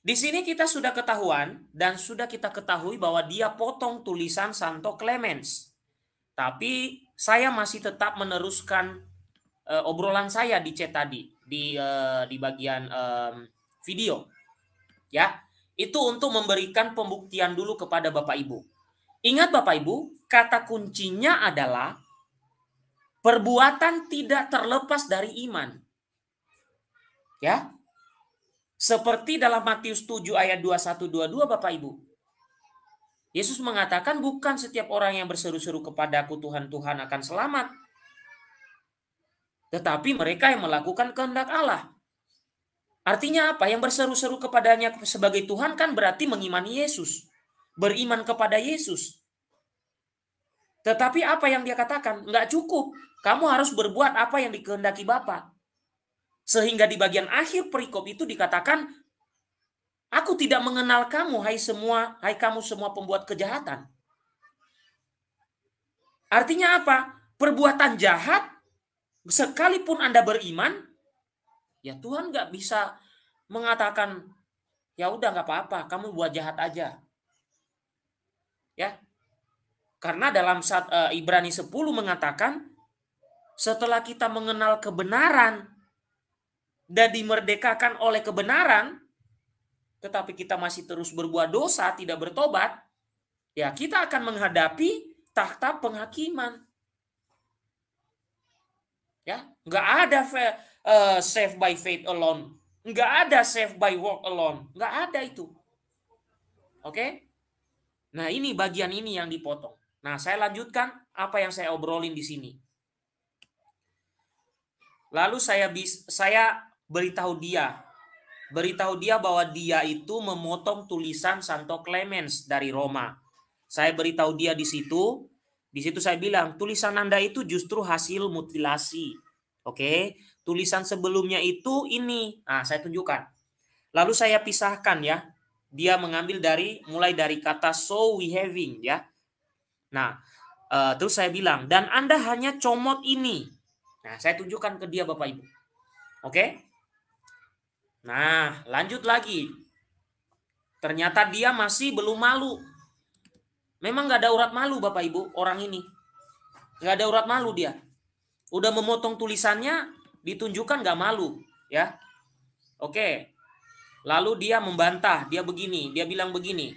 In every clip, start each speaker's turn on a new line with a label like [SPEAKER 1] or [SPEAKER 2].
[SPEAKER 1] Di sini kita sudah ketahuan dan sudah kita ketahui bahwa dia potong tulisan Santo Clemens. Tapi saya masih tetap meneruskan obrolan saya di chat tadi di bagian video, ya. Itu untuk memberikan pembuktian dulu kepada Bapak Ibu. Ingat Bapak Ibu, kata kuncinya adalah perbuatan tidak terlepas dari iman. Ya. Seperti dalam Matius 7 ayat 21-22 Bapak Ibu. Yesus mengatakan bukan setiap orang yang berseru-seru kepadaku Tuhan Tuhan akan selamat. Tetapi mereka yang melakukan kehendak Allah. Artinya apa? Yang berseru-seru kepadanya sebagai Tuhan kan berarti mengimani Yesus. Beriman kepada Yesus. Tetapi apa yang dia katakan? Nggak cukup. Kamu harus berbuat apa yang dikehendaki Bapa. Sehingga di bagian akhir perikop itu dikatakan, aku tidak mengenal kamu, hai kamu semua pembuat kejahatan. Artinya apa? Perbuatan jahat, sekalipun Anda beriman, ya Tuhan nggak bisa mengatakan, ya udah nggak apa-apa, kamu buat jahat aja. Ya, karena dalam Ibrani 10 mengatakan, setelah kita mengenal kebenaran dan dimerdekakan oleh kebenaran, tetapi kita masih terus berbuat dosa, tidak bertobat, ya kita akan menghadapi takhta penghakiman. Ya, nggak ada save by faith alone, nggak ada save by work alone, nggak ada itu. Oke? Nah ini bagian ini yang dipotong. Nah saya lanjutkan apa yang saya obrolin di sini. Lalu saya beritahu dia bahwa dia itu memotong tulisan Santo Clemens dari Roma. Saya beritahu dia di situ saya bilang tulisan Anda itu justru hasil mutilasi. Oke, tulisan sebelumnya itu ini. Nah, saya tunjukkan. Lalu saya pisahkan ya. Dia mengambil mulai dari kata so we having ya. Nah, terus saya bilang dan Anda hanya comot ini. Nah, saya tunjukkan ke dia Bapak Ibu. Oke? Nah, lanjut lagi. Ternyata dia masih belum malu. Memang nggak ada urat malu Bapak Ibu orang ini. Nggak ada urat malu dia. Udah memotong tulisannya, ditunjukkan nggak malu. Ya, oke. Lalu dia membantah, dia bilang begini.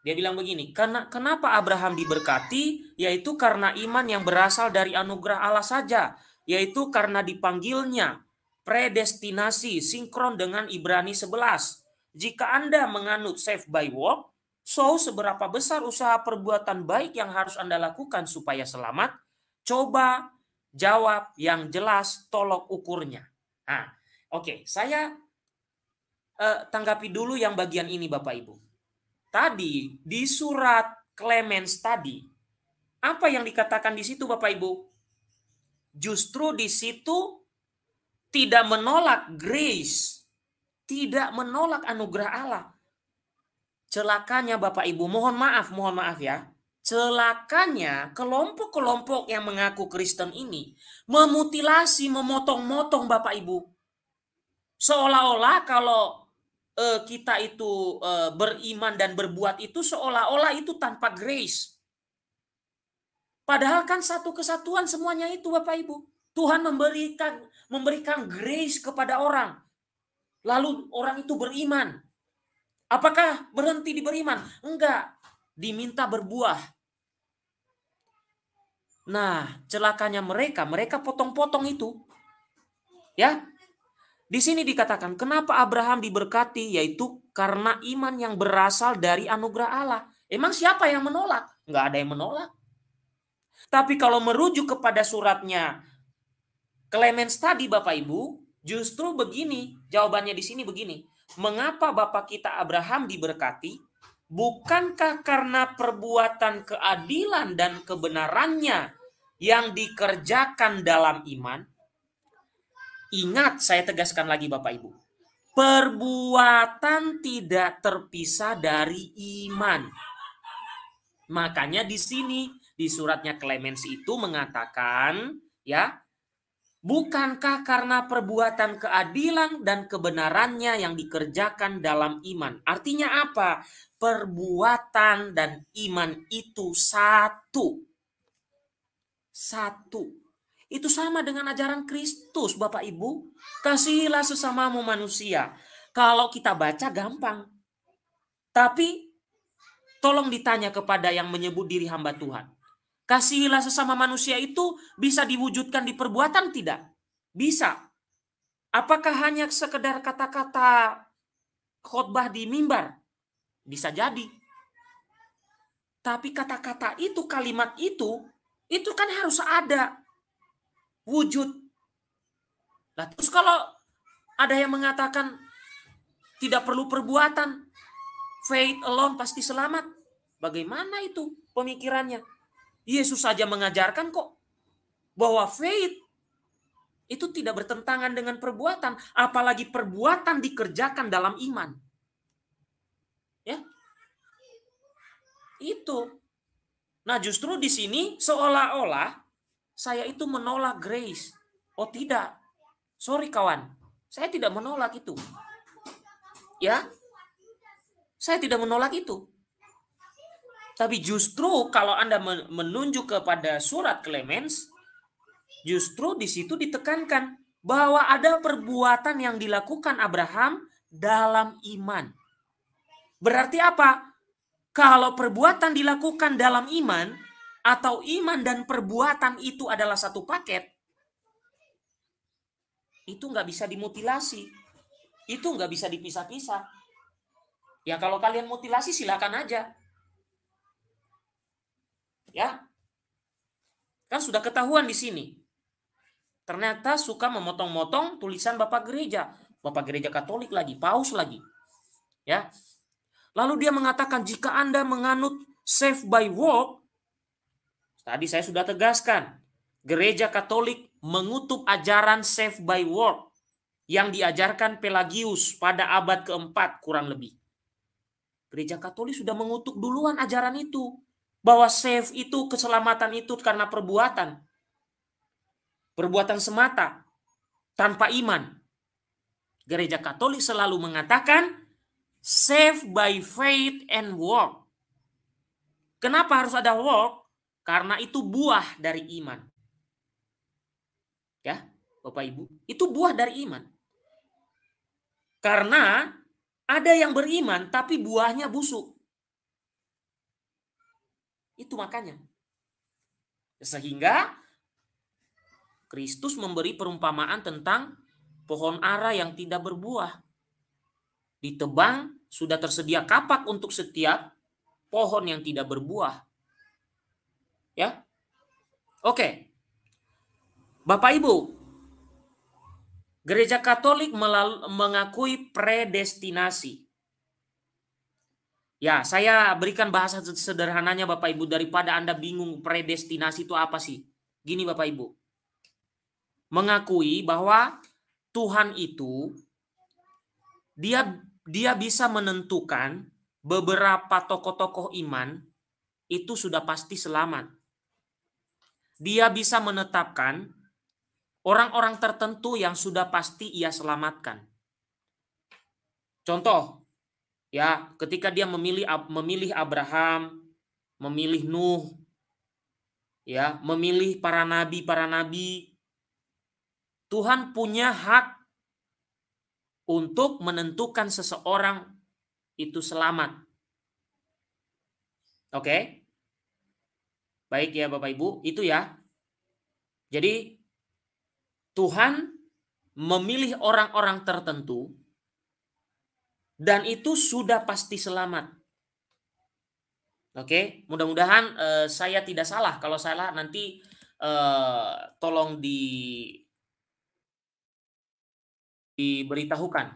[SPEAKER 1] Dia bilang begini, kenapa Abraham diberkati? Yaitu karena iman yang berasal dari anugerah Allah saja. Yaitu karena dipanggilnya, predestinasi, sinkron dengan Ibrani 11. Jika Anda menganut save by work, so seberapa besar usaha perbuatan baik yang harus Anda lakukan supaya selamat? Coba jawab yang jelas, tolok ukurnya. Nah, oke, saya tanggapi dulu yang bagian ini Bapak Ibu. Tadi di surat Clemens tadi, apa yang dikatakan di situ Bapak Ibu? Justru di situ tidak menolak grace, tidak menolak anugerah Allah. Celakanya Bapak Ibu, mohon maaf ya. Celakanya kelompok-kelompok yang mengaku Kristen ini memutilasi, memotong-motong Bapak Ibu. Seolah-olah kalau kita itu beriman dan berbuat itu seolah-olah itu tanpa grace. Padahal kan satu kesatuan semuanya itu Bapak Ibu. Tuhan memberikan grace kepada orang. Lalu orang itu beriman. Apakah berhenti di beriman? Enggak. Diminta berbuah. Nah, celakanya mereka potong-potong itu. Ya, di sini dikatakan, kenapa Abraham diberkati? Yaitu karena iman yang berasal dari anugerah Allah. Emang siapa yang menolak? Nggak ada yang menolak. Tapi kalau merujuk kepada suratnya Clemens tadi Bapak Ibu, justru begini, jawabannya di sini begini. Mengapa Bapak kita Abraham diberkati? Bukankah karena perbuatan keadilan dan kebenarannya yang dikerjakan dalam iman? Ingat, saya tegaskan lagi Bapak Ibu. Perbuatan tidak terpisah dari iman. Makanya di sini di suratnya Clemens itu mengatakan ya, Bukankah karena perbuatan keadilan dan kebenarannya yang dikerjakan dalam iman? Artinya apa? Perbuatan dan iman itu satu. Satu. Itu sama dengan ajaran Kristus, Bapak Ibu. Kasihilah sesamamu manusia. Kalau kita baca gampang. Tapi tolong ditanya kepada yang menyebut diri hamba Tuhan. Kasihilah sesama manusia itu bisa diwujudkan di perbuatan tidak? Bisa. Apakah hanya sekedar kata-kata khotbah di mimbar? Bisa jadi. Tapi kata-kata itu, kalimat itu kan harus ada wujud. Nah, terus kalau ada yang mengatakan tidak perlu perbuatan, faith alone pasti selamat. Bagaimana itu pemikirannya? Yesus saja mengajarkan kok bahwa faith itu tidak bertentangan dengan perbuatan, apalagi perbuatan dikerjakan dalam iman. Ya. Itu. Nah, justru di sini seolah-olah saya itu menolak grace. Oh, tidak. Sorry kawan. Saya tidak menolak itu. Ya. Saya tidak menolak itu. Tapi justru kalau Anda menunjuk kepada surat Clemens, justru di situ ditekankan bahwa ada perbuatan yang dilakukan Abraham dalam iman. Berarti apa? Kalau perbuatan dilakukan dalam iman, atau iman dan perbuatan itu adalah satu paket, itu nggak bisa dimutilasi. Itu nggak bisa dipisah-pisah. Ya kalau kalian mutilasi silakan aja. Ya, kan sudah ketahuan di sini. Ternyata suka memotong-motong tulisan Bapak Gereja Katolik lagi, Paus lagi. Ya. Lalu dia mengatakan jika Anda menganut save by work, tadi saya sudah tegaskan, Gereja Katolik mengutuk ajaran save by work yang diajarkan Pelagius pada abad keempat kurang lebih. Gereja Katolik sudah mengutuk duluan ajaran itu. Bahwa save itu, keselamatan itu karena perbuatan. Perbuatan semata, tanpa iman. Gereja Katolik selalu mengatakan, save by faith and work. Kenapa harus ada work? Karena itu buah dari iman. Ya, Bapak Ibu, itu buah dari iman. Karena ada yang beriman tapi buahnya busuk. Itu makanya. Sehingga Kristus memberi perumpamaan tentang pohon ara yang tidak berbuah. Ditebang, sudah tersedia kapak untuk setiap pohon yang tidak berbuah. Ya. Oke. Bapak Ibu, Gereja Katolik mengakui predestinasi. Ya, saya berikan bahasa sederhananya Bapak Ibu daripada Anda bingung predestinasi itu apa sih. Gini Bapak Ibu. Mengakui bahwa Tuhan itu dia bisa menentukan beberapa tokoh-tokoh iman itu sudah pasti selamat. Dia bisa menetapkan orang-orang tertentu yang sudah pasti ia selamatkan. Contoh, ya, ketika dia memilih Abraham, memilih Nuh, ya, memilih para nabi, Tuhan punya hak untuk menentukan seseorang itu selamat. Oke? Baik ya Bapak Ibu, itu ya. Jadi Tuhan memilih orang-orang tertentu dan itu sudah pasti selamat. Oke, mudah-mudahan saya tidak salah. Kalau salah nanti tolong diberitahukan.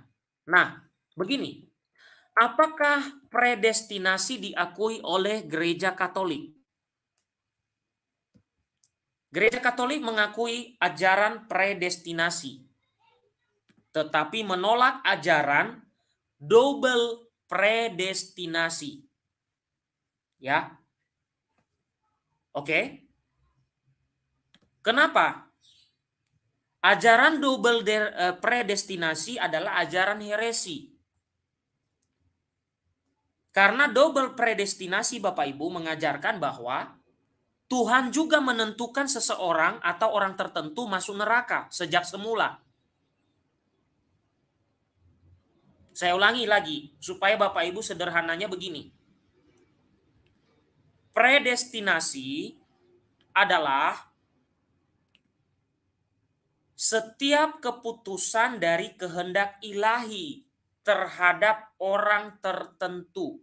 [SPEAKER 1] Nah, begini. Apakah predestinasi diakui oleh Gereja Katolik? Gereja Katolik mengakui ajaran predestinasi, tetapi menolak ajaran double predestinasi. Ya. Oke. Kenapa? Ajaran double predestinasi adalah ajaran heresi. Karena double predestinasi Bapak Ibu mengajarkan bahwa Tuhan juga menentukan seseorang atau orang tertentu masuk neraka sejak semula. Saya ulangi lagi supaya Bapak Ibu sederhananya begini. Predestinasi adalah setiap keputusan dari kehendak ilahi terhadap orang tertentu.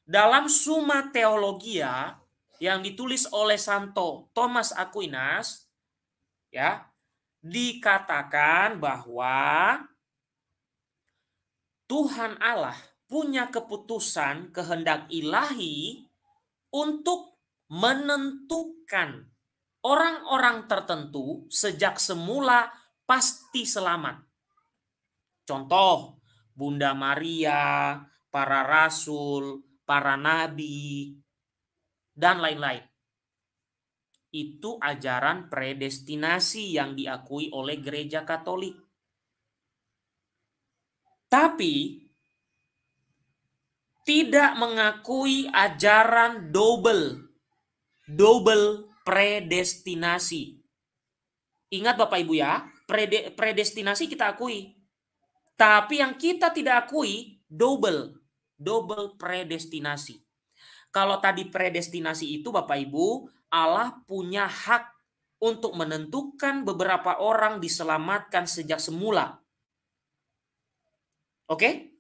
[SPEAKER 1] Dalam Summa Theologia yang ditulis oleh Santo Thomas Aquinas, ya, dikatakan bahwa Tuhan Allah punya keputusan kehendak ilahi untuk menentukan orang-orang tertentu sejak semula pasti selamat. Contoh, Bunda Maria, para rasul, para nabi, dan lain-lain. Itu ajaran predestinasi yang diakui oleh Gereja Katolik. Tapi tidak mengakui ajaran double predestinasi. Ingat Bapak Ibu ya, predestinasi kita akui. Tapi yang kita tidak akui double predestinasi. Kalau tadi predestinasi itu Bapak Ibu, Allah punya hak untuk menentukan beberapa orang diselamatkan sejak semula. Oke?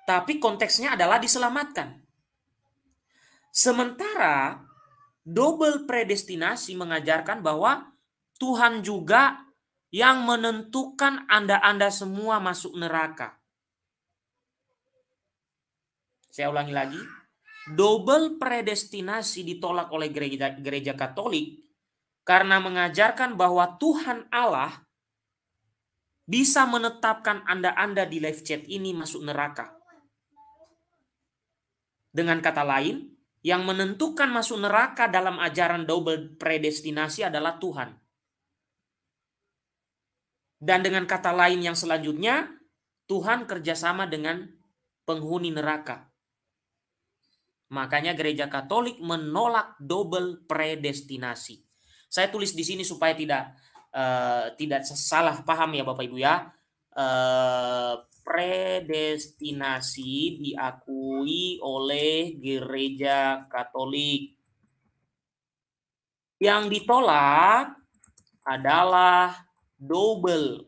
[SPEAKER 1] Tapi konteksnya adalah diselamatkan. Sementara double predestinasi mengajarkan bahwa Tuhan juga yang menentukan Anda semua masuk neraka. Saya ulangi lagi. Double predestinasi ditolak oleh gereja Katolik karena mengajarkan bahwa Tuhan Allah bisa menetapkan Anda di live chat ini masuk neraka. Dengan kata lain, yang menentukan masuk neraka dalam ajaran double predestinasi adalah Tuhan. Dan dengan kata lain yang selanjutnya, Tuhan kerjasama dengan penghuni neraka. Makanya gereja Katolik menolak double predestinasi. Saya tulis di sini supaya tidak salah paham ya Bapak Ibu ya. Predestinasi diakui oleh gereja Katolik. Yang ditolak adalah double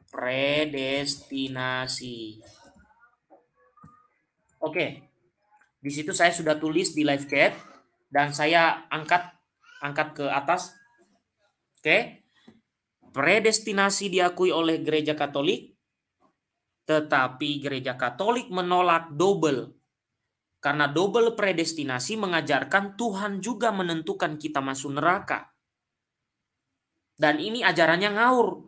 [SPEAKER 1] predestinasi. Oke. Di situ saya sudah tulis di live chat dan saya angkat ke atas. Oke. Predestinasi diakui oleh gereja Katolik, tetapi gereja Katolik menolak double. Karena double predestinasi mengajarkan Tuhan juga menentukan kita masuk neraka. Dan ini ajarannya ngaur.